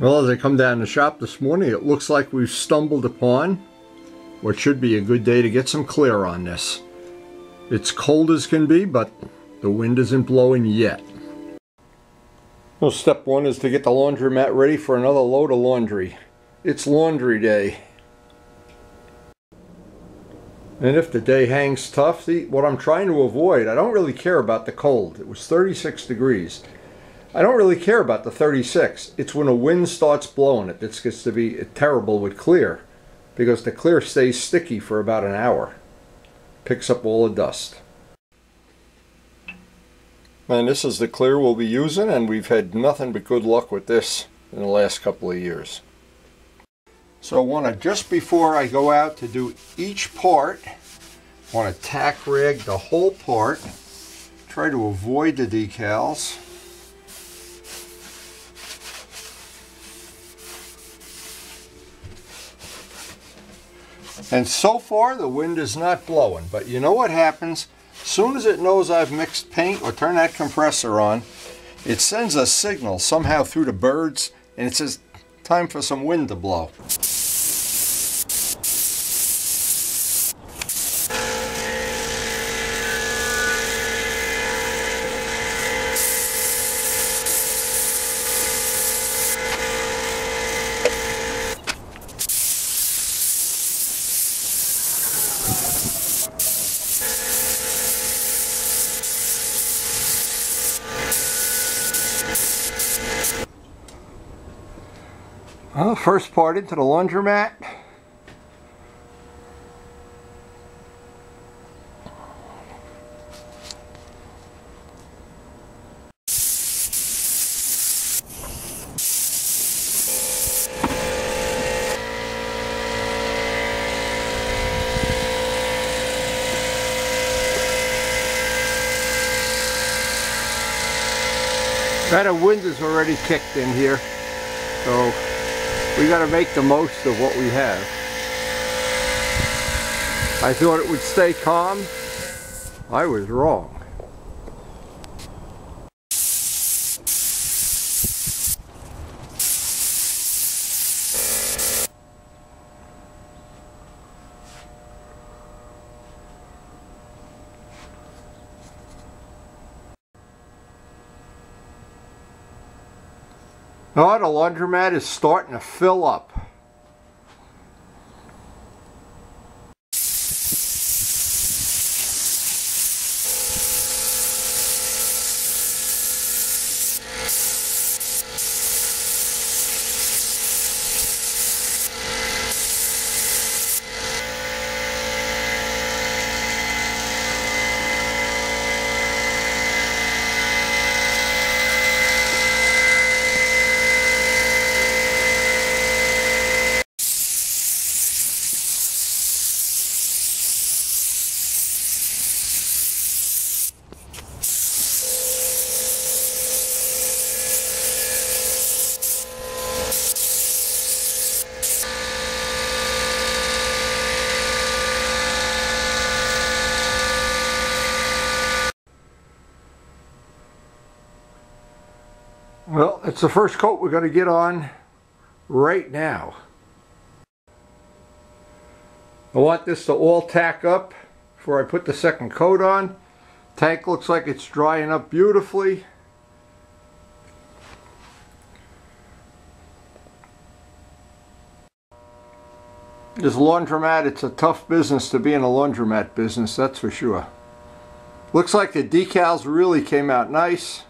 Well, as I come down the shop this morning, it looks like we've stumbled upon what should be a good day to get some clear on this. It's cold as can be, but the wind isn't blowing yet. Well, step one is to get the laundromat ready for another load of laundry. It's laundry day. And if the day hangs tough, see, what I'm trying to avoid, I don't really care about the cold. It was 36 degrees. I don't really care about the 36. It's when a wind starts blowing it that gets to be terrible with clear, because the clear stays sticky for about an hour. Picks up all the dust. And this is the clear we'll be using, and we've had nothing but good luck with this in the last couple of years. So I want to, just before I go out to do each part, I want to tack rag the whole part. Try to avoid the decals. And so far the wind is not blowing, but you know what happens? As soon as it knows I've mixed paint or turned that compressor on, it sends a signal somehow through the birds, and it says time for some wind to blow. Well, first part into the laundromat. That wind is already kicked in here, so we got to make the most of what we have. I thought it would stay calm. I was wrong. Oh, the laundromat is starting to fill up. Well, it's the first coat we're going to get on right now. I want this to all tack up before I put the second coat on. Tank looks like it's drying up beautifully. This laundromat, it's a tough business to be in a laundromat business, that's for sure. Looks like the decals really came out nice.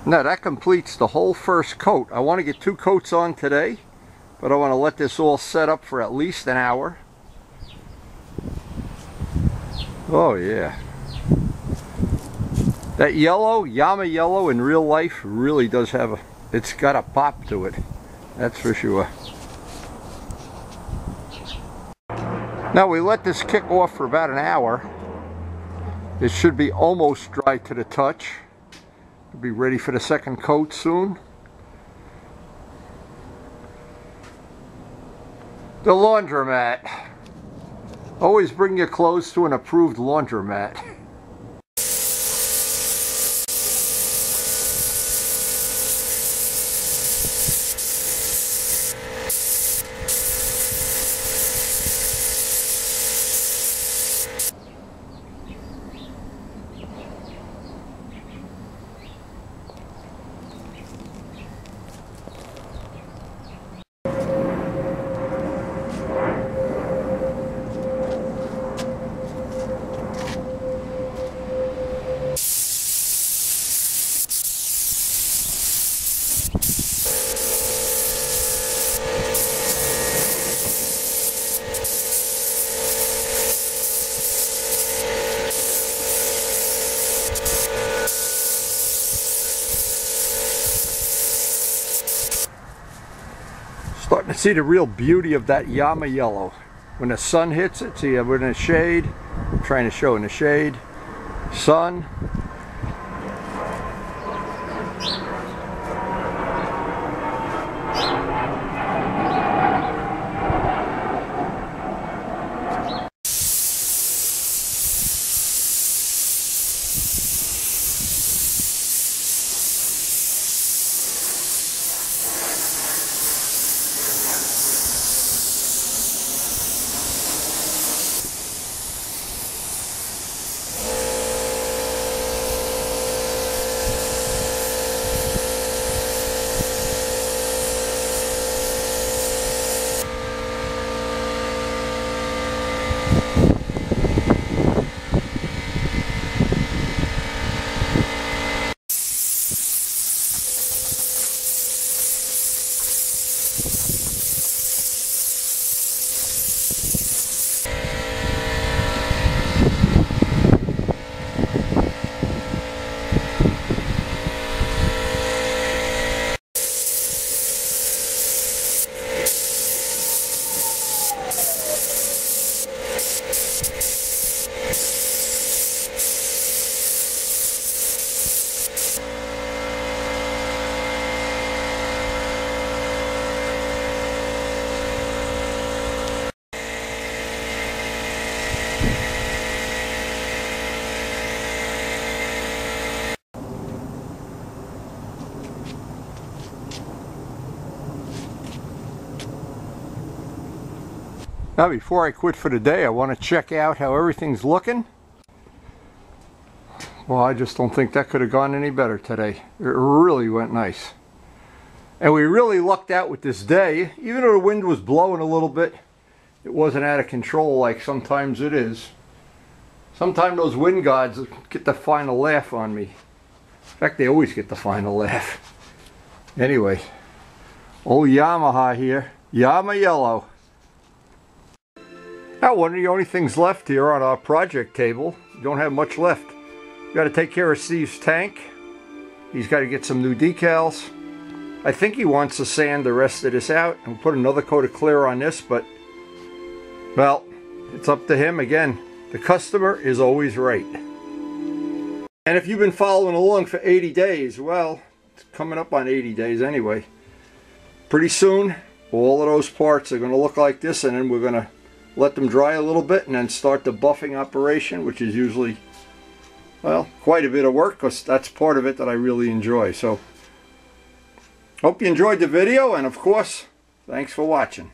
Now that completes the whole first coat. I want to get 2 coats on today, but I want to let this all set up for at least an hour. Oh yeah. That yellow, YAMAYELLOW in real life really does have a, it's got a pop to it. That's for sure. Now we let this kick off for about an hour. It should be almost dry to the touch. It'll be ready for the second coat soon. The laundromat. Always bring your clothes to an approved laundromat. Starting to see the real beauty of that YAMAYELLOW. When the sun hits it, see we're in the shade. I'm trying to show in the shade. Sun. Now before I quit for the day, I want to check out how everything's looking. Well, I just don't think that could have gone any better today. It really went nice. And we really lucked out with this day. Even though the wind was blowing a little bit, it wasn't out of control like sometimes it is. Sometimes those wind gods get the final laugh on me. In fact, they always get the final laugh. Anyway, old Yamaha here, YAMAYELLOW. Now, one of the only things left here on our project table, we don't have much left. We got to take care of Steve's tank. He's got to get some new decals. I think he wants to sand the rest of this out and put another coat of clear on this, but, well, it's up to him. Again, the customer is always right. And if you've been following along for 80 days, well, it's coming up on 80 days anyway. Pretty soon, all of those parts are going to look like this, and then we're going to let them dry a little bit and then start the buffing operation, which is usually, well, quite a bit of work, because that's part of it that I really enjoy. So, hope you enjoyed the video, and of course, thanks for watching.